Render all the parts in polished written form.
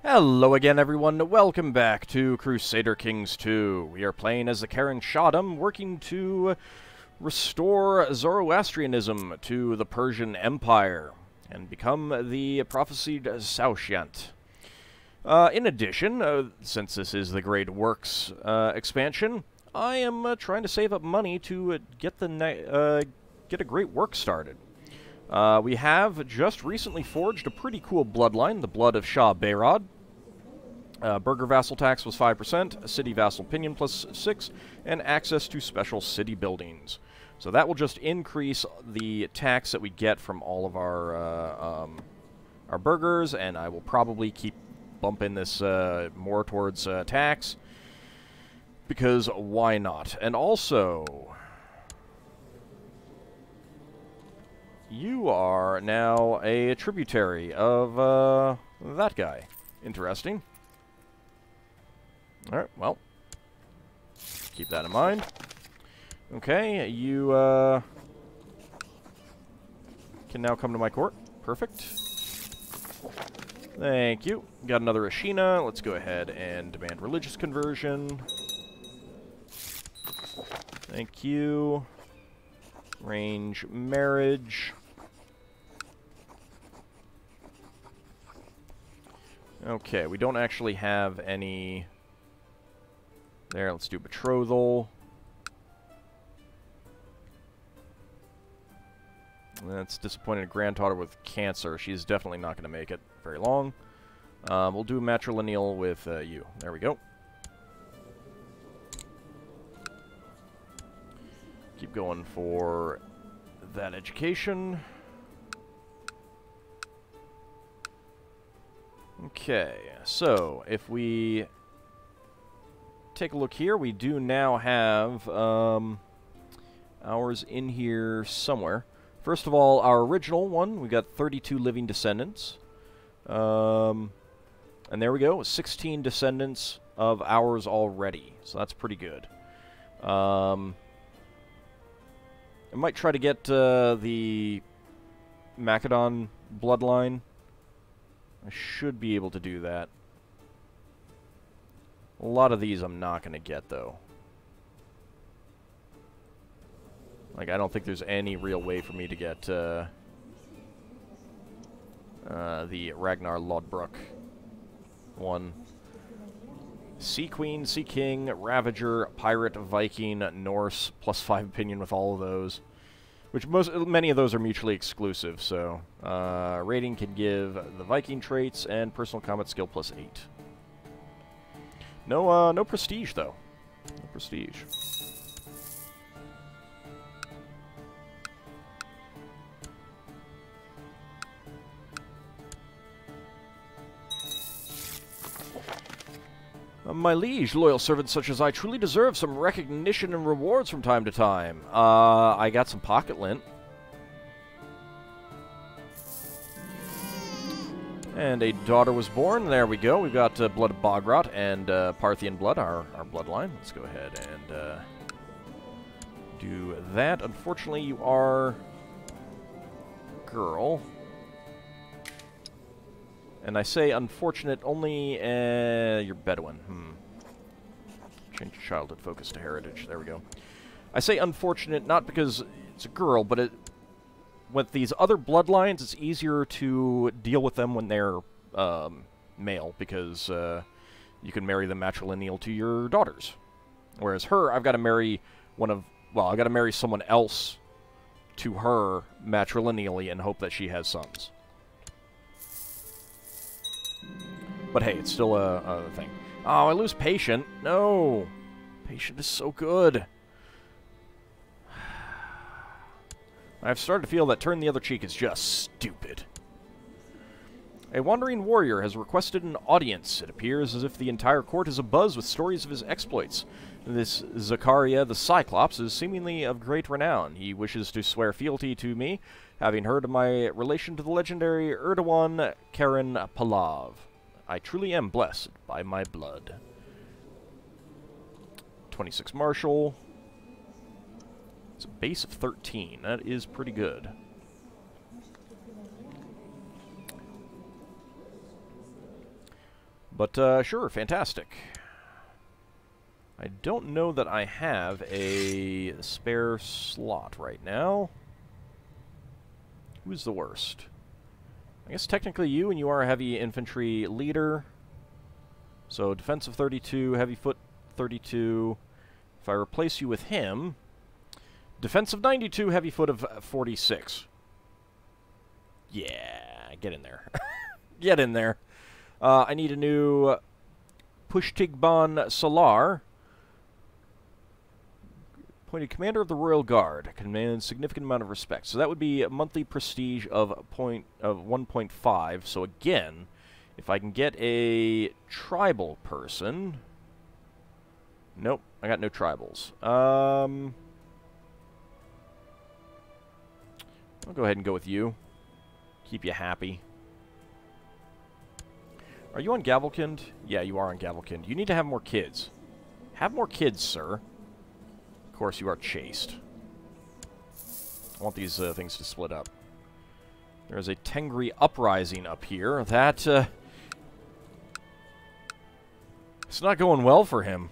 Hello again, everyone. Welcome back to Crusader Kings II. We are playing as the Karen Shahdam, working to restore Zoroastrianism to the Persian Empire and become the prophesied Saoshyant. In addition, since this is the Great Works expansion, I am trying to save up money to get a Great Work started. We have just recently forged a pretty cool bloodline, the blood of Shah Bayrad. Burgher vassal tax was 5%, city vassal pinion plus 6, and access to special city buildings. So that will just increase the tax that we get from all of our burghers, and I will probably keep bumping this more towards tax, because why not? And also, you are now a tributary of that guy. Interesting. Alright, well, keep that in mind. Okay, you can now come to my court. Perfect. Thank you. Got another Ashina. Let's go ahead and demand religious conversion. Thank you. Range marriage. Okay, we don't actually have any... There, let's do betrothal. That's disappointed granddaughter with cancer. She's definitely not going to make it very long. We'll do matrilineal with you. There we go. Keep going for that education. Okay, so if we take a look here, we do now have ours in here somewhere. First of all, our original one, we got 32 living descendants. And there we go, 16 descendants of ours already. So that's pretty good. I might try to get the Macedon bloodline. I should be able to do that. A lot of these I'm not going to get, though. Like, I don't think there's any real way for me to get the Ragnar Lodbrok one. Sea Queen, Sea King, Ravager, Pirate, Viking, Norse, plus 5 opinion with all of those. Which many of those are mutually exclusive, so rating can give the Viking traits and personal combat skill plus 8. No prestige, though. No prestige. My liege, loyal servants such as I truly deserve some recognition and rewards from time to time. I got some pocket lint. And a daughter was born. There we go. We've got blood of Bogrot and Parthian blood, our bloodline. Let's go ahead and do that. Unfortunately, you are girl. And I say unfortunate only you're Bedouin. Change childhood focus to heritage. There we go. I say unfortunate not because it's a girl, but with these other bloodlines, it's easier to deal with them when they're male, because you can marry them matrilineal to your daughters. Whereas her, I've got to marry I've got to marry someone else to her matrilineally and hope that she has sons. But hey, it's still a thing. Oh, I lose Patient. No! Patient is so good. I've started to feel that Turn the Other Cheek is just stupid. A wandering warrior has requested an audience. It appears as if the entire court is abuzz with stories of his exploits. This Zakaria the Cyclops is seemingly of great renown. He wishes to swear fealty to me, having heard of my relation to the legendary Erdogan Karen Pahlav. I truly am blessed by my blood. 26 Marshal. It's a base of 13. That is pretty good. But, sure, fantastic. I don't know that I have a spare slot right now. Who's the worst? I guess technically you, and you are a heavy infantry leader. So defensive 32, heavy foot 32. If I replace you with him, defensive 92, heavy foot of 46. Yeah, get in there. Get in there. I need a new Pushtigban Salar. Appointed Commander of the Royal Guard. Commands significant amount of respect. So that would be a monthly prestige of 1.5. So again, if I can get a tribal person... Nope, I got no tribals. I'll go ahead and go with you. Keep you happy. Are you on Gavelkind? Yeah, you are on Gavelkind. You need to have more kids. Have more kids, sir. Of course, you are chaste. I want these things to split up. There's a Tengri uprising up here. That, it's not going well for him.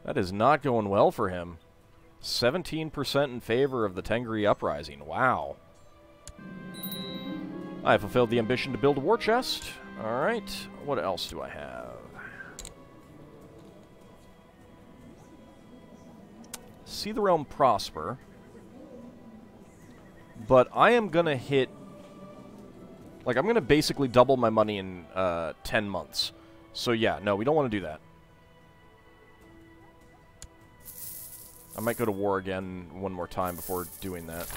That is not going well for him. 17% in favor of the Tengri uprising. Wow. I have fulfilled the ambition to build a war chest. Alright. What else do I have? See the realm prosper. But I am going to hit... Like, I'm going to basically double my money in 10 months. So yeah, no, we don't want to do that. I might go to war again one more time before doing that.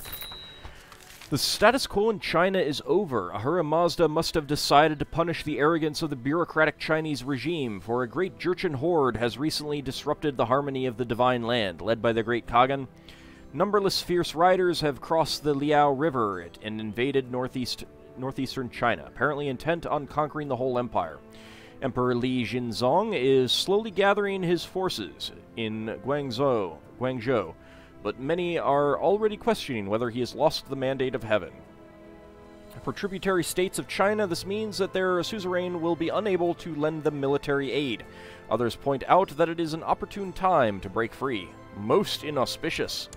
The status quo in China is over. Ahura Mazda must have decided to punish the arrogance of the bureaucratic Chinese regime, for a great Jurchen horde has recently disrupted the harmony of the divine land. Led by the great Kagan, numberless fierce riders have crossed the Liao River and invaded northeastern China, apparently intent on conquering the whole empire. Emperor Li Jinzong is slowly gathering his forces in Guangzhou, but many are already questioning whether he has lost the mandate of heaven. For tributary states of China, this means that their suzerain will be unable to lend them military aid. Others point out that it is an opportune time to break free. Most inauspicious.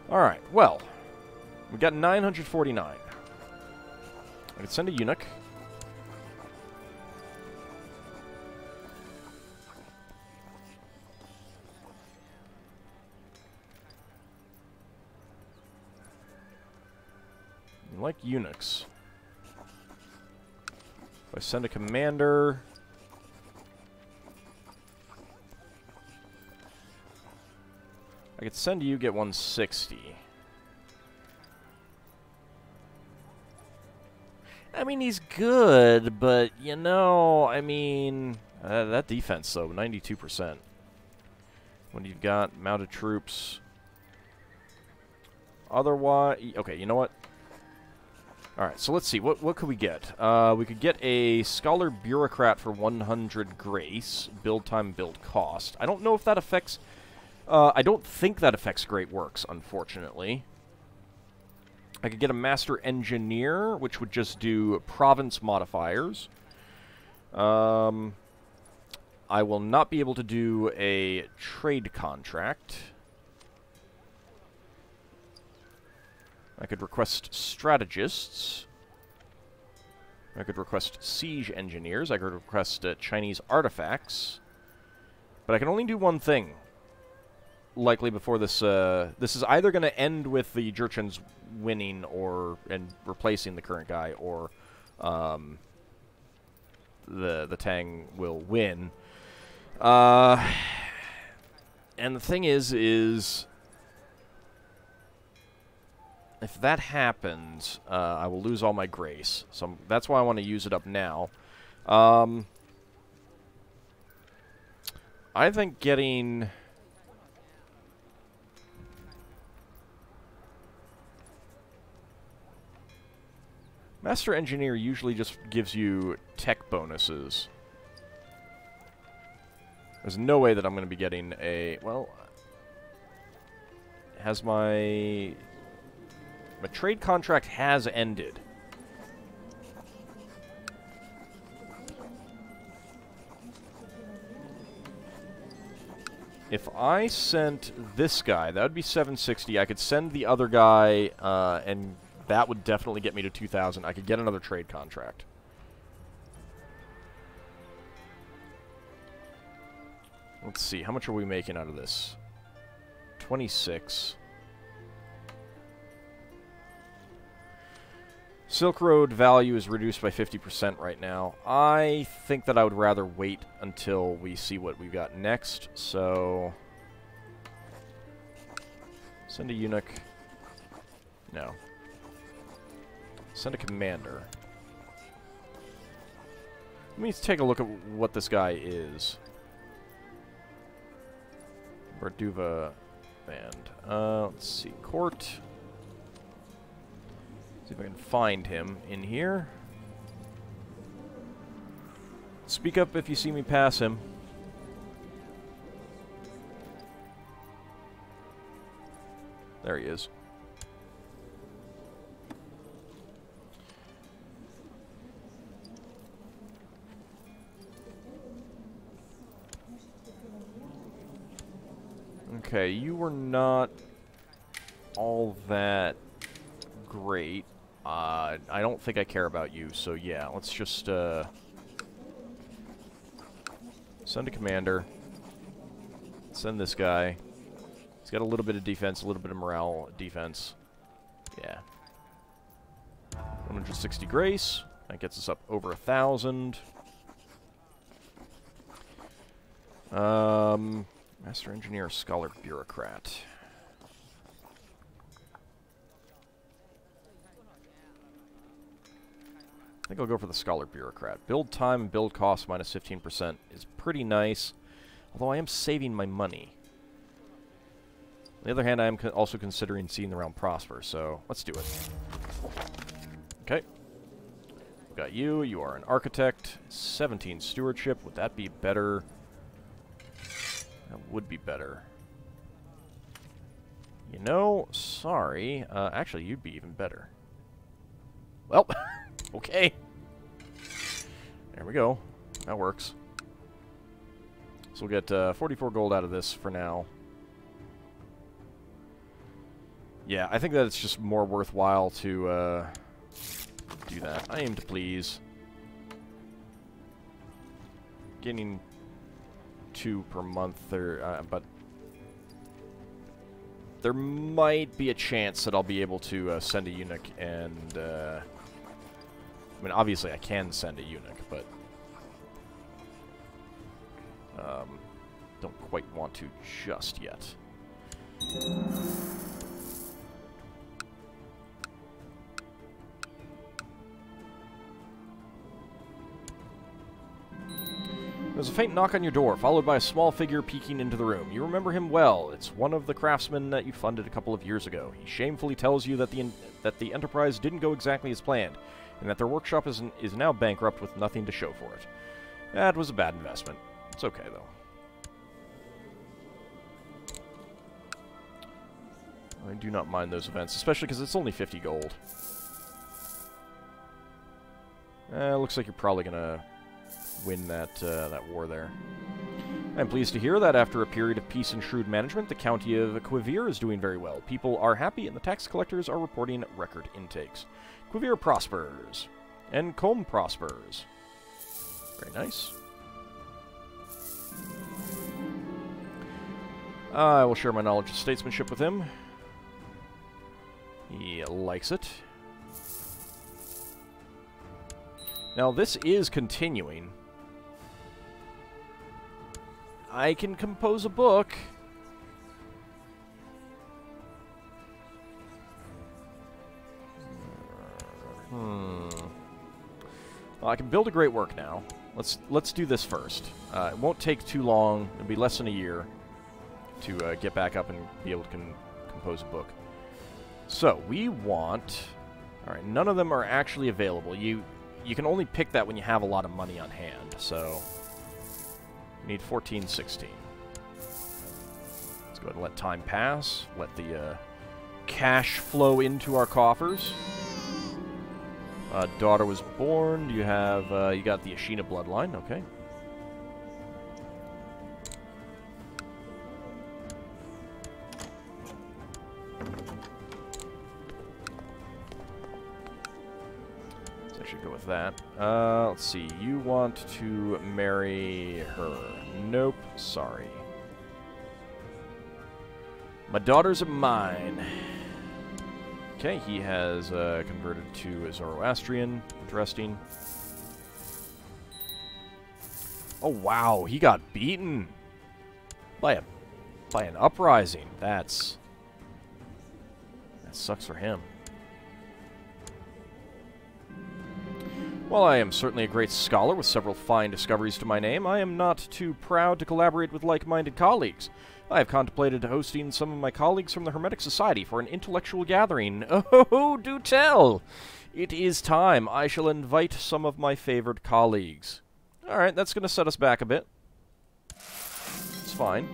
Alright, well, we got 949. I could send a eunuch. I like eunuchs. If I send a commander... I could send you, get 160. I mean, he's good, but, you know, I mean... that defense, though, 92%. When you've got mounted troops... Otherwise... Okay, you know what? Alright, so let's see. What could we get? We could get a Scholar Bureaucrat for 100 Grace. Build time, build cost. I don't know if that affects... I don't think that affects Great Works, unfortunately. I could get a Master Engineer, which would just do province modifiers. I will not be able to do a trade contract. I could request strategists. I could request siege engineers. I could request Chinese artifacts. But I can only do one thing. Likely before this, this is either going to end with the Jurchens winning and replacing the current guy, or the Tang will win. And the thing is if that happens, I will lose all my grace. So that's why I want to use it up now. I think getting... Master Engineer usually just gives you tech bonuses. There's no way that I'm going to be getting a... Well... Has my... My trade contract has ended. If I sent this guy, that would be 760. I could send the other guy, and that would definitely get me to 2,000. I could get another trade contract. Let's see, how much are we making out of this? 26. Silk Road value is reduced by 50% right now. I think that I would rather wait until we see what we've got next, so... Send a eunuch. No. Send a commander. Let me take a look at what this guy is. Barduva band. Let's see. Court. See if I can find him in here. Speak up if you see me pass him. There he is. Okay, you were not all that great. I don't think I care about you, so yeah, let's just, send a commander. Send this guy. He's got a little bit of defense, a little bit of morale defense. Yeah. 160 grace. That gets us up over 1,000. Master Engineer, Scholar, Bureaucrat. I think I'll go for the Scholar Bureaucrat. Build time and build cost minus 15% is pretty nice, although I am saving my money. On the other hand, I am also considering seeing the realm prosper, so let's do it. Okay. We've got you. You are an architect. 17 stewardship. Would that be better? That would be better. You know, sorry. Actually, you'd be even better. Well, okay. There we go. That works. So we'll get 44 gold out of this for now. Yeah, I think that it's just more worthwhile to do that. I aim to please. Getting 2 per month, but there might be a chance that I'll be able to send a eunuch, and I mean, obviously I can send a eunuch, but don't quite want to just yet. There's a faint knock on your door, followed by a small figure peeking into the room. You remember him well. It's one of the craftsmen that you funded a couple of years ago. He shamefully tells you that the enterprise didn't go exactly as planned, and that their workshop is now bankrupt with nothing to show for it. That was a bad investment. It's okay, though. I do not mind those events, especially because it's only 50 gold. Looks like you're probably going to win that war there. I'm pleased to hear that after a period of peace and shrewd management, the county of Quivir is doing very well. People are happy, and the tax collectors are reporting record intakes. Quivir prospers, and Combe prospers. Very nice. I will share my knowledge of statesmanship with him. He likes it. Now, this is continuing. I can compose a book. Well, I can build a great work now. Let's do this first. It won't take too long. It'll be less than a year to get back up and be able to compose a book. So we want. All right, none of them are actually available. You can only pick that when you have a lot of money on hand. So we need 14, 16. Let's go ahead and let time pass. Let the cash flow into our coffers. Daughter was born. You have, you got the Ashina bloodline. Okay. So I should go with that. Let's see. You want to marry her. Nope. Sorry. My daughters are mine. Okay, he has converted to Zoroastrian. Interesting. Oh wow, he got beaten by an uprising. That sucks for him. While I am certainly a great scholar with several fine discoveries to my name, I am not too proud to collaborate with like-minded colleagues. I have contemplated hosting some of my colleagues from the Hermetic Society for an intellectual gathering. Oh, do tell! It is time. I shall invite some of my favored colleagues. Alright, that's going to set us back a bit. It's fine.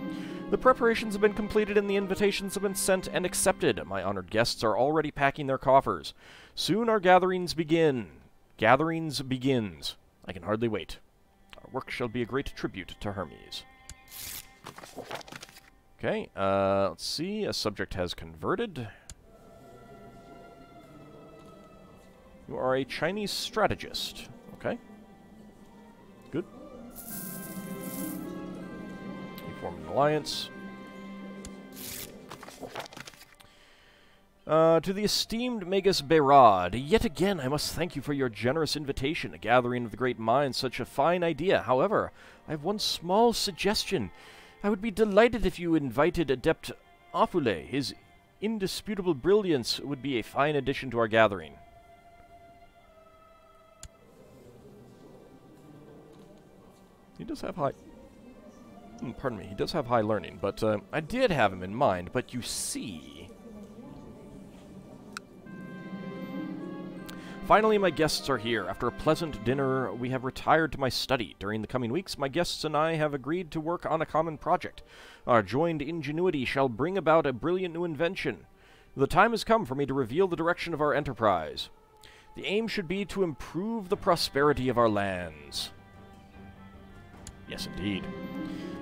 The preparations have been completed and the invitations have been sent and accepted. My honored guests are already packing their coffers. Soon our gatherings begin. Gatherings begins. I can hardly wait. Our work shall be a great tribute to Hermes. Okay, let's see. A subject has converted. You are a Chinese strategist. Okay. Good. You form an alliance. To the esteemed Magus Beyrad, yet again I must thank you for your generous invitation. A gathering of the great minds, such a fine idea. However, I have one small suggestion. I would be delighted if you invited Adept Afule. His indisputable brilliance would be a fine addition to our gathering. He does have high... pardon me, he does have high learning, but I did have him in mind, but you see... Finally, my guests are here. After a pleasant dinner, we have retired to my study. During the coming weeks, my guests and I have agreed to work on a common project. Our joined ingenuity shall bring about a brilliant new invention. The time has come for me to reveal the direction of our enterprise. The aim should be to improve the prosperity of our lands. Yes, indeed.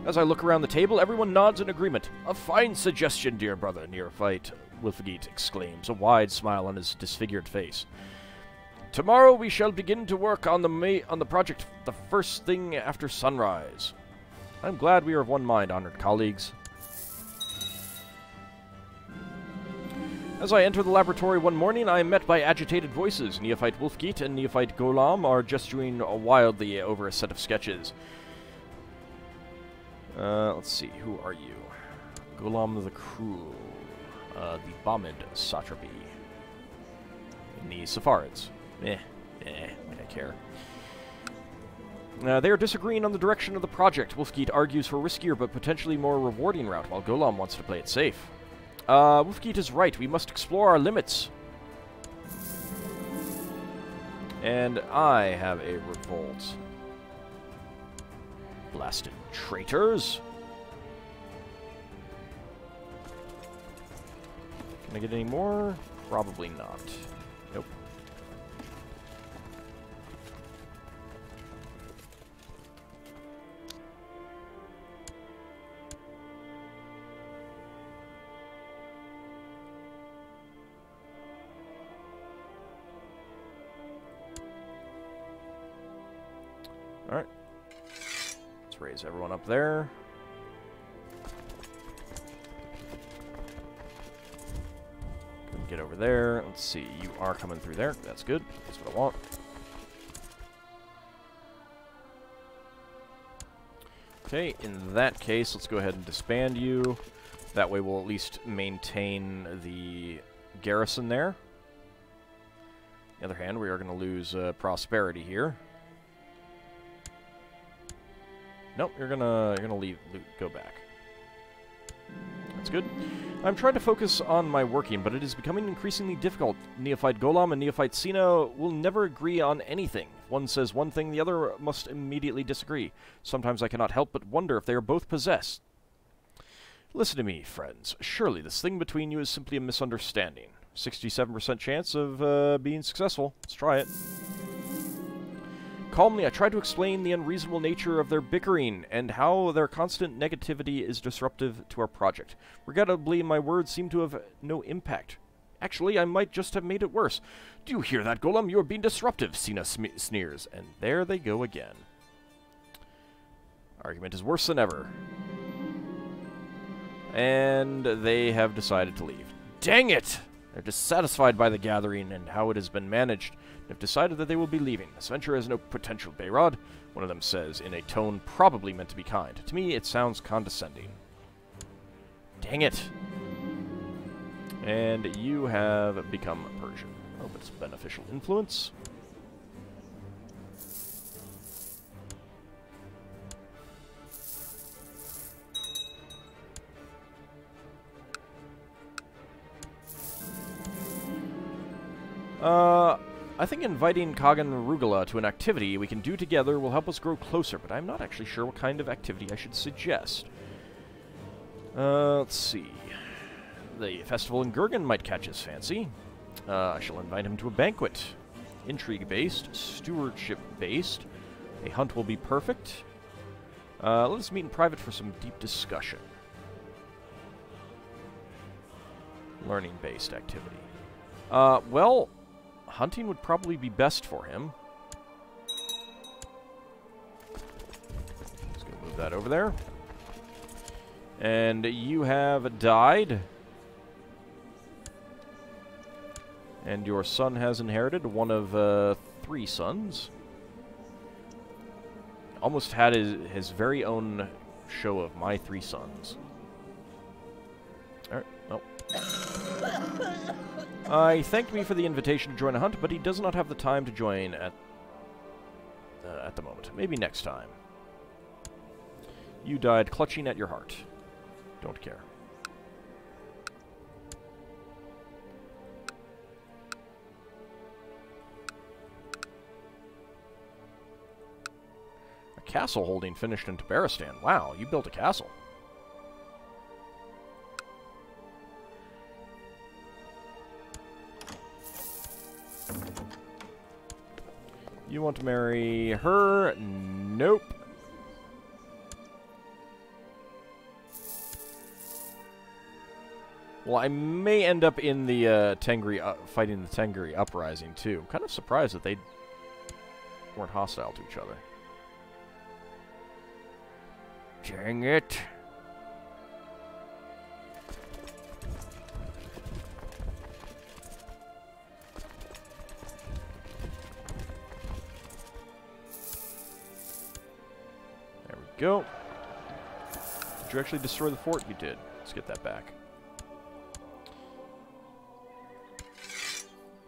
As I look around the table, everyone nods in agreement. A fine suggestion, dear brother, Neophyte, Wilfgate exclaims, a wide smile on his disfigured face. Tomorrow we shall begin to work on the project the first thing after sunrise. I'm glad we are of one mind, honored colleagues. As I enter the laboratory one morning, I am met by agitated voices. Neophyte Wolfgeet and Neophyte Golam are gesturing wildly over a set of sketches. Let's see, who are you? Golam the Cruel, the Bomid Satrapy, and the Saffarids. I don't care. They are disagreeing on the direction of the project. Wolfgeet argues for a riskier but potentially more rewarding route, while Golam wants to play it safe. Wolfgeet is right. We must explore our limits. And I have a revolt. Blasted traitors. Can I get any more? Probably not. Nope. Alright. Let's raise everyone up there. Get over there. Let's see. You are coming through there. That's good. That's what I want. Okay, in that case, let's go ahead and disband you. That way we'll at least maintain the garrison there. On the other hand, we are going to lose prosperity here. Nope, you're gonna go back. That's good. I'm trying to focus on my working, but it is becoming increasingly difficult. Neophyte Golam and Neophyte Sina will never agree on anything. If one says one thing, the other must immediately disagree. Sometimes I cannot help but wonder if they are both possessed. Listen to me, friends. Surely this thing between you is simply a misunderstanding. 67% chance of being successful. Let's try it. Calmly, I tried to explain the unreasonable nature of their bickering and how their constant negativity is disruptive to our project. Regrettably, my words seem to have no impact. Actually, I might just have made it worse. Do you hear that, Golem? You are being disruptive, Sina sneers. And there they go again. Argument is worse than ever. And they have decided to leave. Dang it! They're dissatisfied by the gathering and how it has been managed. They've decided that they will be leaving. This venture has no potential, Bayrod, one of them says, in a tone probably meant to be kind. To me, it sounds condescending. Dang it! And you have become Persian. Oh, but it's beneficial influence. I think inviting Kagan Rugala to an activity we can do together will help us grow closer, but I'm not actually sure what kind of activity I should suggest. Let's see. The festival in Gurgen might catch his fancy. I shall invite him to a banquet. Intrigue-based, stewardship-based. A hunt will be perfect. Let us meet in private for some deep discussion. Learning-based activity. Well, hunting would probably be best for him. Just gonna move that over there. And you have died. And your son has inherited one of 3 sons. Almost had his very own show of my 3 sons. Alright, oh. He thanked me for the invitation to join a hunt, but he does not have the time to join at the moment. Maybe next time. You died clutching at your heart. Don't care. A castle holding finished in Tabaristan. Wow, you built a castle. You want to marry her? Nope. Well, I may end up in the Tengri, fighting the Tengri uprising too. I'm kind of surprised that they weren't hostile to each other. Dang it. Go. Did you actually destroy the fort? You did. Let's get that back.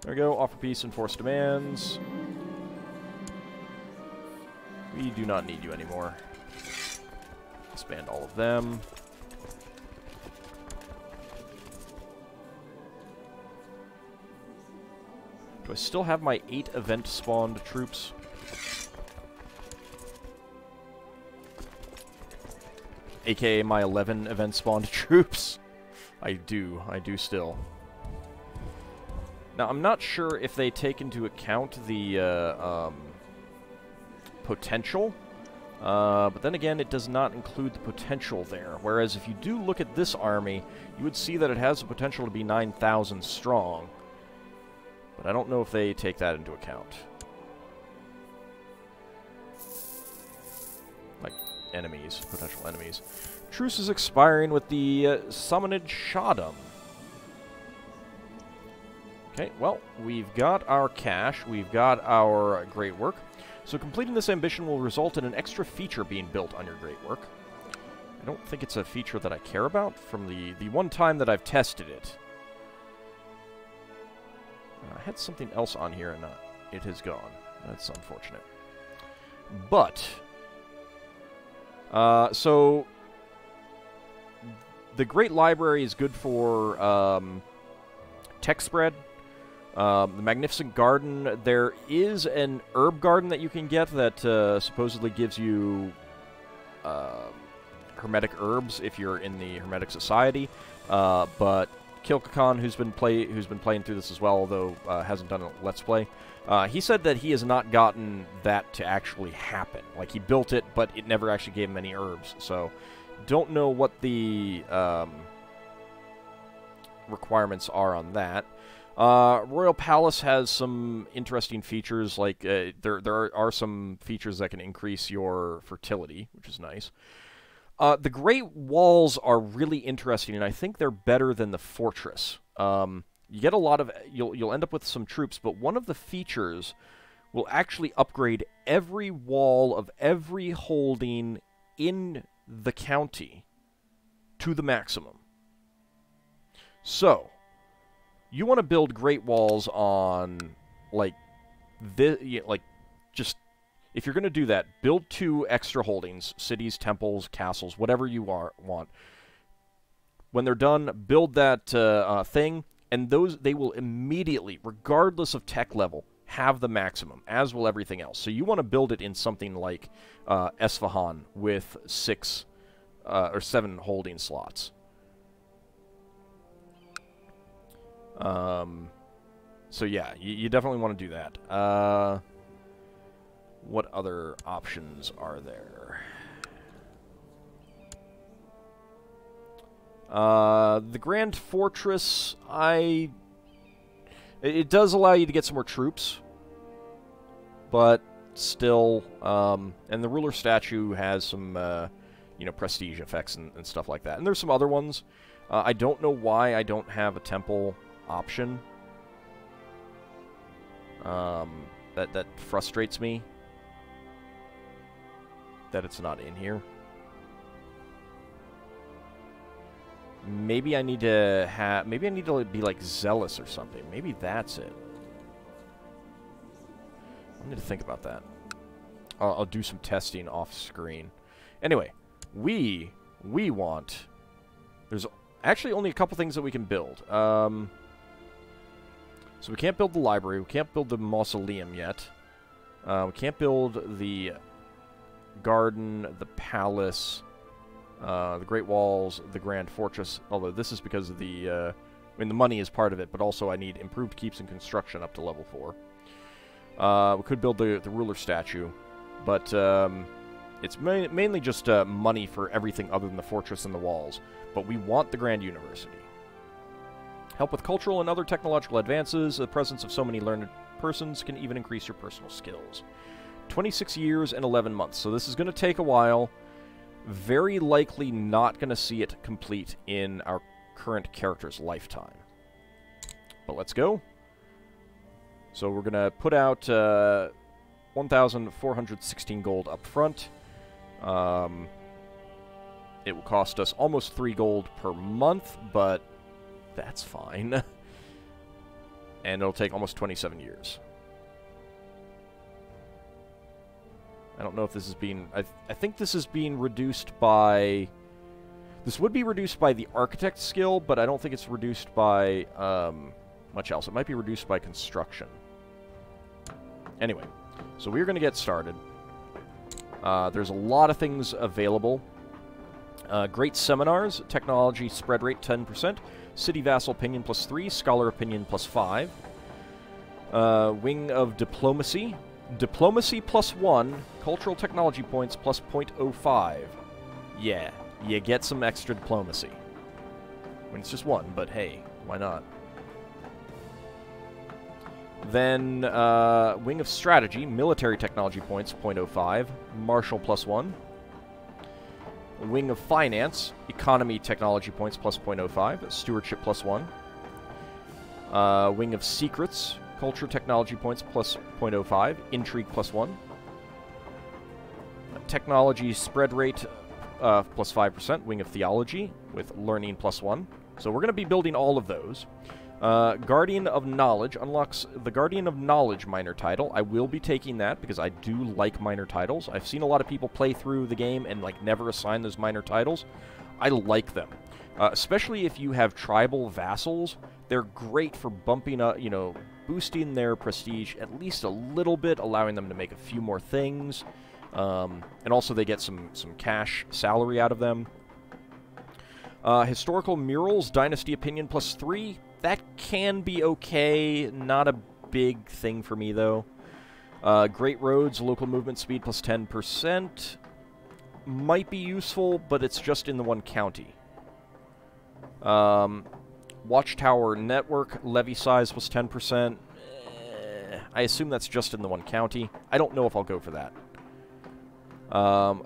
There we go. Offer peace, enforce demands. We do not need you anymore. Expand all of them. Do I still have my 8 event-spawned troops? AKA my 11 event-spawned troops. I do still. Now, I'm not sure if they take into account the potential, but then again, it does not include the potential there. Whereas if you do look at this army, you would see that it has the potential to be 9,000 strong. But I don't know if they take that into account. Like, enemies, potential enemies. Truce is expiring with the Samanid Shahdam. Okay, well, we've got our cash, we've got our great work. So completing this ambition will result in an extra feature being built on your great work. I don't think it's a feature that I care about from the one time that I've tested it. I had something else on here and it has gone. That's unfortunate. But so the Great Library is good for tech spread. The Magnificent Garden, there is an herb garden that you can get that supposedly gives you hermetic herbs if you're in the Hermetic Society, but Kilkakan, who's been playing through this as well, although hasn't done a Let's Play, he said that he has not gotten that to actually happen. Like, he built it, but it never actually gave him any herbs, so don't know what the requirements are on that. Royal Palace has some interesting features, like there are some features that can increase your fertility, which is nice. The Great Walls are really interesting, and I think they're better than the Fortress. You get a lot of... You'll end up with some troops, but one of the features will actually upgrade every wall of every holding in the county to the maximum. So, you want to build Great Walls on, like, just... If you're going to do that, build 2 extra holdings, cities, temples, castles, whatever you want. When they're done, build that thing, and they will immediately, regardless of tech level, have the maximum, as will everything else. So you want to build it in something like Esfahan with 6 or 7 holding slots. So yeah, you definitely want to do that. What other options are there? The Grand Fortress, it does allow you to get some more troops, but still, and the ruler statue has some, you know, prestige effects and stuff like that. And there's some other ones. I don't know why I don't have a temple option. That frustrates me, that it's not in here. Maybe I need to have... Maybe I need to be, like, zealous or something. Maybe that's it. I need to think about that. I'll do some testing off screen. Anyway, we want... There's actually only a couple things that we can build. So we can't build the library. We can't build the mausoleum yet. We can't build the garden, the palace... the Great Walls, the Grand Fortress, although this is because of the, I mean, the money is part of it, but also I need improved keeps and construction up to level 4. We could build the ruler statue, but it's mainly just money for everything other than the fortress and the walls. But we want the Grand University. Help with cultural and other technological advances. The presence of so many learned persons can even increase your personal skills. 26 years and 11 months, so this is going to take a while. Very likely not going to see it complete in our current character's lifetime. But let's go. So we're going to put out 1,416 gold up front. It will cost us almost 3 gold per month, but that's fine. And it'll take almost 27 years. I don't know if this is being... I think this is being reduced by... This would be reduced by the architect skill, but I don't think it's reduced by much else. It might be reduced by construction. Anyway, so we're going to get started. There's a lot of things available. Great seminars, technology spread rate 10%, city vassal opinion +3, scholar opinion +5. Wing of diplomacy. Diplomacy +1, cultural technology points +0.05. Yeah, you get some extra diplomacy. I mean, it's just 1, but hey, why not? Then, Wing of Strategy, military technology points +0.05, martial +1. Wing of Finance, economy technology points +0.05, stewardship +1. Wing of Secrets, culture technology points +0.05, intrigue +1. Technology spread rate +5%, Wing of Theology with learning +1. So we're going to be building all of those. Guardian of Knowledge unlocks the Guardian of Knowledge minor title. I will be taking that because I do like minor titles. I've seen a lot of people play through the game and like never assign those minor titles. I like them. Especially if you have tribal vassals. They're great for bumping up, you know, boosting their prestige at least a little bit, allowing them to make a few more things. And also they get some cash salary out of them. Historical murals, Dynasty Opinion +3. That can be okay. Not a big thing for me, though. Great Roads, local movement speed +10%. Might be useful, but it's just in the one county. Watchtower Network, levy size +10%. I assume that's just in the one county. I don't know if I'll go for that.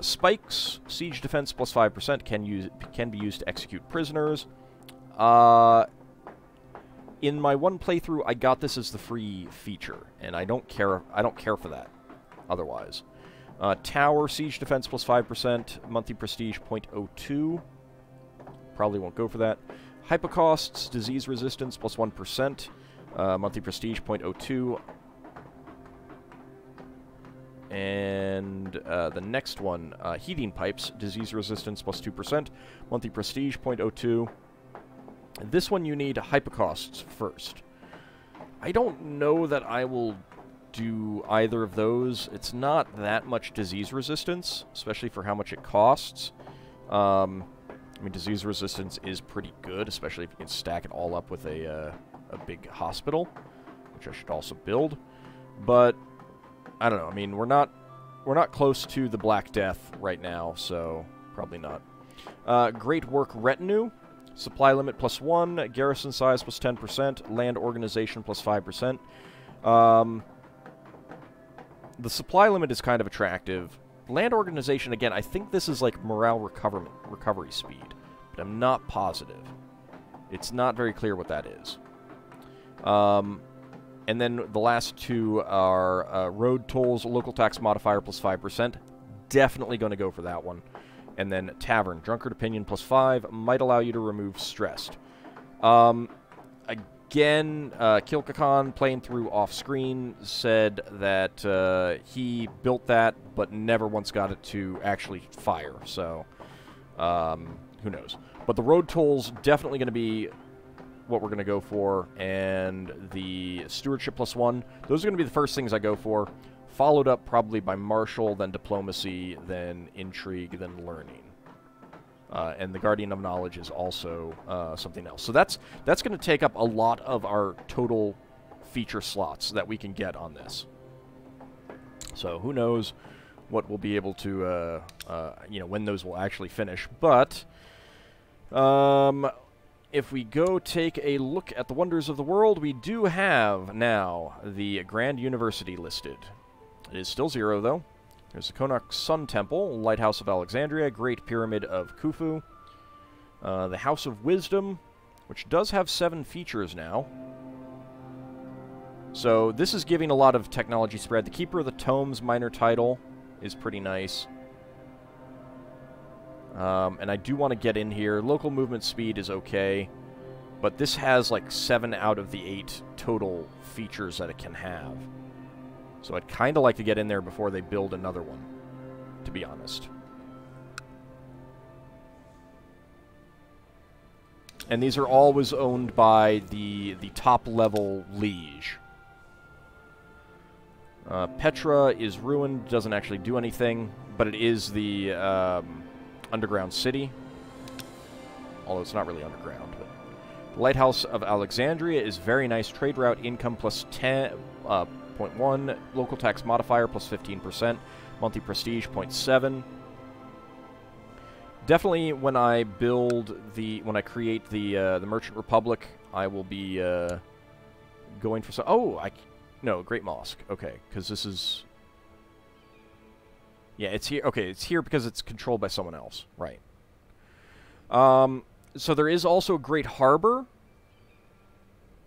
Spikes, siege defense +5% can be used to execute prisoners. In my one playthrough, I got this as the free feature, and I don't care for that otherwise. Tower, siege defense +5%, monthly prestige 0.02. Probably won't go for that. Hypocosts, disease resistance +1%, monthly prestige 0.02. And the next one, heating pipes, disease resistance +2%, monthly prestige 0.02. This one you need hypocosts first. I don't know that I will do either of those. It's not that much disease resistance, especially for how much it costs. I mean, disease resistance is pretty good, especially if you can stack it all up with a big hospital, which I should also build. But I don't know. I mean, we're not close to the Black Death right now, so probably not. Great Work Retinue, supply limit +1, garrison size +10%, land organization +5%. The supply limit is kind of attractive. Land organization, again, I think this is like morale recovery speed, but I'm not positive. It's not very clear what that is. And then the last two are road tolls, local tax modifier +5%. Definitely going to go for that one. And then tavern, drunkard opinion +5, might allow you to remove stressed. Again, Kilkakan, playing through off-screen, said that he built that, but never once got it to actually fire, so who knows. But the road tolls definitely going to be what we're going to go for, and the stewardship +1, those are going to be the first things I go for, followed up probably by martial, then diplomacy, then intrigue, then learning. And the Guardian of Knowledge is also something else. So that's going to take up a lot of our total feature slots that we can get on this. So who knows what we'll be able to, you know, when those will actually finish. But if we go take a look at the wonders of the world, we do have now the Grand University listed. It is still 0, though. There's the Konark Sun Temple, Lighthouse of Alexandria, Great Pyramid of Khufu, the House of Wisdom, which does have 7 features now. So this is giving a lot of technology spread. The Keeper of the Tomes minor title is pretty nice. And I do want to get in here. Local movement speed is okay, but this has like 7 out of the 8 total features that it can have. So I'd kind of like to get in there before they build another one, to be honest. And these are always owned by the top-level liege. Petra is ruined, doesn't actually do anything, but it is the underground city. Although it's not really underground. But the Lighthouse of Alexandria is very nice. Trade route income +10... 0.1, local tax modifier +15%, monthly prestige 0.7. Definitely, when I create the Merchant Republic, I will be going for some. Oh, no, Great Mosque. Okay, because this is. Yeah, it's here. Okay, it's here because it's controlled by someone else, right? So there is also a Great Harbor.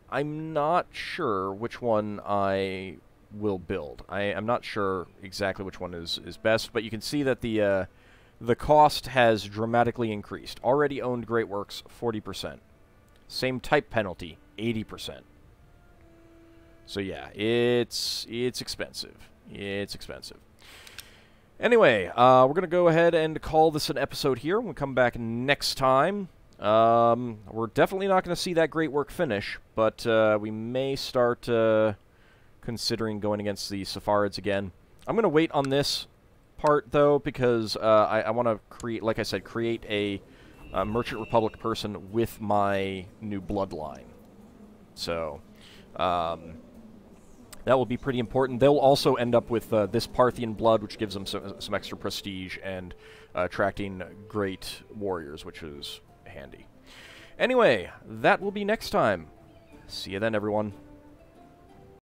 I'm not sure which one I will build. I'm not sure exactly which one is best, but you can see that the cost has dramatically increased. Already owned Great Works, 40%. Same type penalty, 80%. So yeah, it's expensive. It's expensive. Anyway, we're going to go ahead and call this an episode here. We'll come back next time. We're definitely not going to see that Great Work finish, but we may start considering going against the Saffarids again. I'm going to wait on this part, though, because I want to create, like I said, create a Merchant Republic person with my new bloodline. So, that will be pretty important. They'll also end up with this Parthian blood, which gives them some extra prestige and attracting great warriors, which is handy. Anyway, that will be next time. See you then, everyone.